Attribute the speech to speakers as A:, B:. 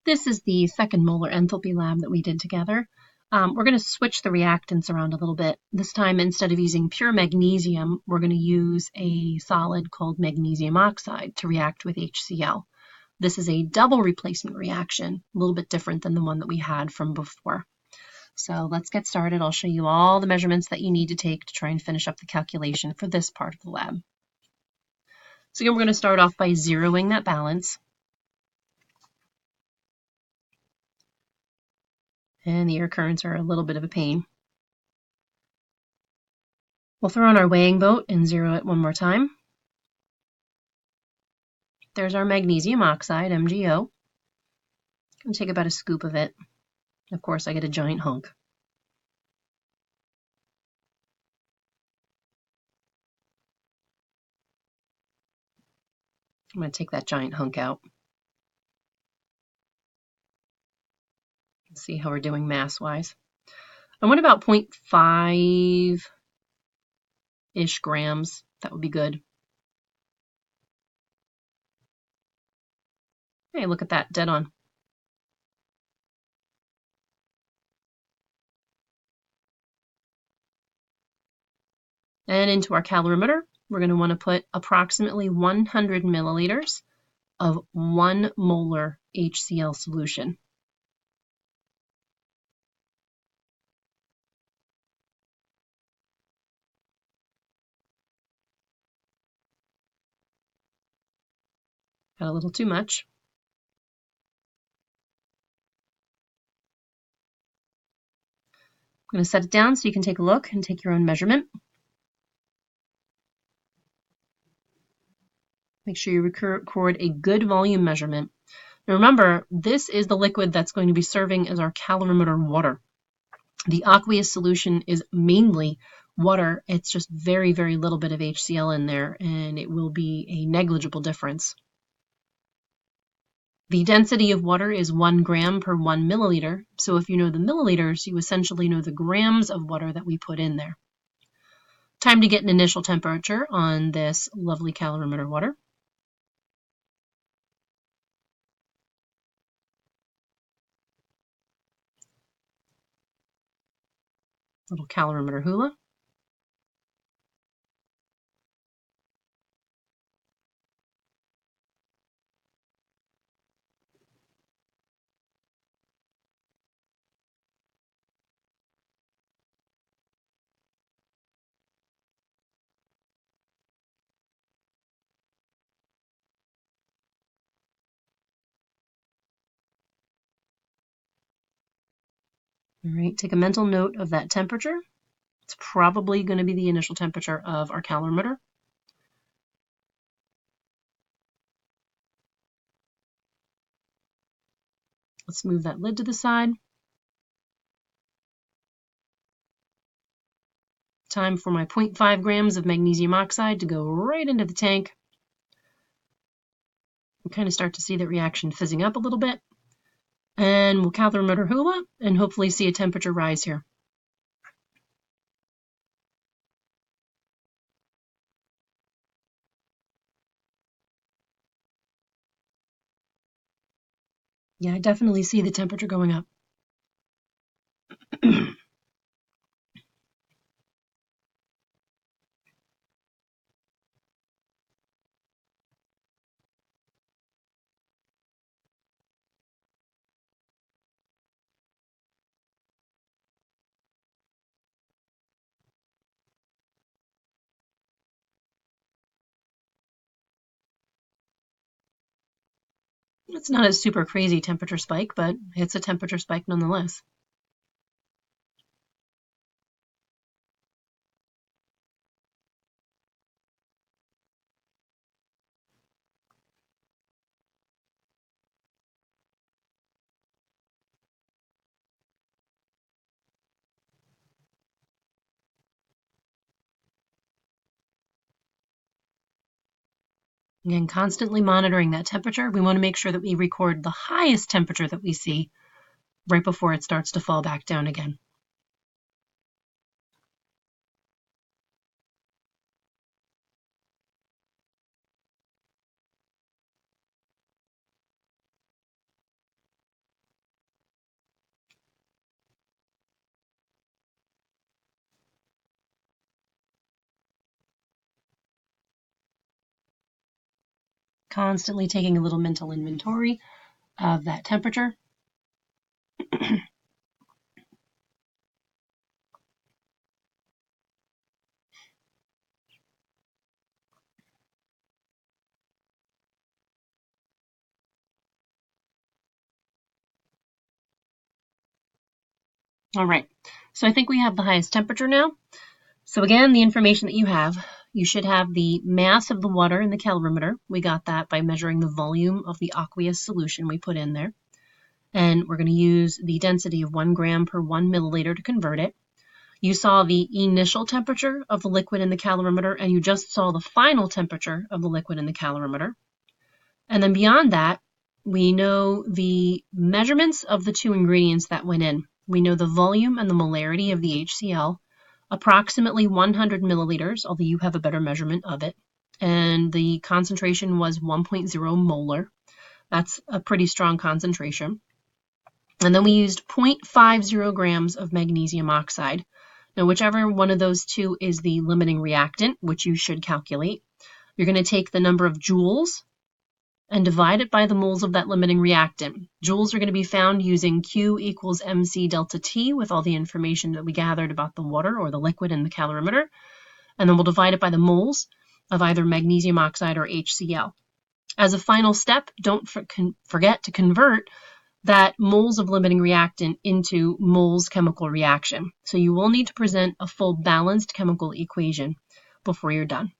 A: This is the second molar enthalpy lab that we did together. We're going to switch the reactants around a little bit. This time, instead of using pure magnesium, we're going to use a solid called magnesium oxide to react with HCl. This is a double replacement reaction, a little bit different than the one that we had from before. So let's get started. I'll show you all the measurements that you need to take to try and finish up the calculation for this part of the lab. So again, we're going to start off by zeroing that balance. And the air currents are a little bit of a pain. We'll throw on our weighing boat and zero it one more time. There's our magnesium oxide, MgO. I'm going to take about a scoop of it. Of course, I get a giant hunk. I'm going to take that giant hunk out. Let's see how we're doing mass-wise. I want about 0.5-ish grams. That would be good. Hey, look at that, dead on. And into our calorimeter, we're going to want to put approximately 100 milliliters of 1 molar HCl solution. Got a little too much. I'm going to set it down so you can take a look and take your own measurement. Make sure you record a good volume measurement. Now remember, this is the liquid that's going to be serving as our calorimeter water. The aqueous solution is mainly water. It's just very, very little bit of HCl in there, and it will be a negligible difference. The density of water is 1 gram per 1 milliliter. So if you know the milliliters, you essentially know the grams of water that we put in there. Time to get an initial temperature on this lovely calorimeter water. Little calorimeter hula. All right, take a mental note of that temperature. It's probably going to be the initial temperature of our calorimeter. Let's move that lid to the side. Time for my 0.5 grams of magnesium oxide to go right into the tank. We kind of start to see that reaction fizzing up a little bit. And we'll calorimeter hula and hopefully see a temperature rise here. Yeah, I definitely see the temperature going up. It's not a super crazy temperature spike, but it's a temperature spike nonetheless. Again, constantly monitoring that temperature. We want to make sure that we record the highest temperature that we see right before it starts to fall back down again. Constantly taking a little mental inventory of that temperature. All right, so I think we have the highest temperature now. So again, the information that you should have the mass of the water in the calorimeter. We got that by measuring the volume of the aqueous solution we put in there. And we're going to use the density of 1 gram per 1 milliliter to convert it. You saw the initial temperature of the liquid in the calorimeter, and you just saw the final temperature of the liquid in the calorimeter. And then beyond that, we know the measurements of the two ingredients that went in. We know the volume and the molarity of the HCl, approximately 100 milliliters, although you have a better measurement of it. And the concentration was 1.0 molar. That's a pretty strong concentration. And then we used 0.50 grams of magnesium oxide. Now, whichever one of those two is the limiting reactant, which you should calculate, you're going to take the number of joules and divide it by the moles of that limiting reactant. Joules are going to be found using Q equals mc delta T with all the information that we gathered about the water or the liquid in the calorimeter. And then we'll divide it by the moles of either magnesium oxide or HCl. As a final step, don't forget to convert that moles of limiting reactant into moles chemical reaction. So you will need to present a full balanced chemical equation before you're done.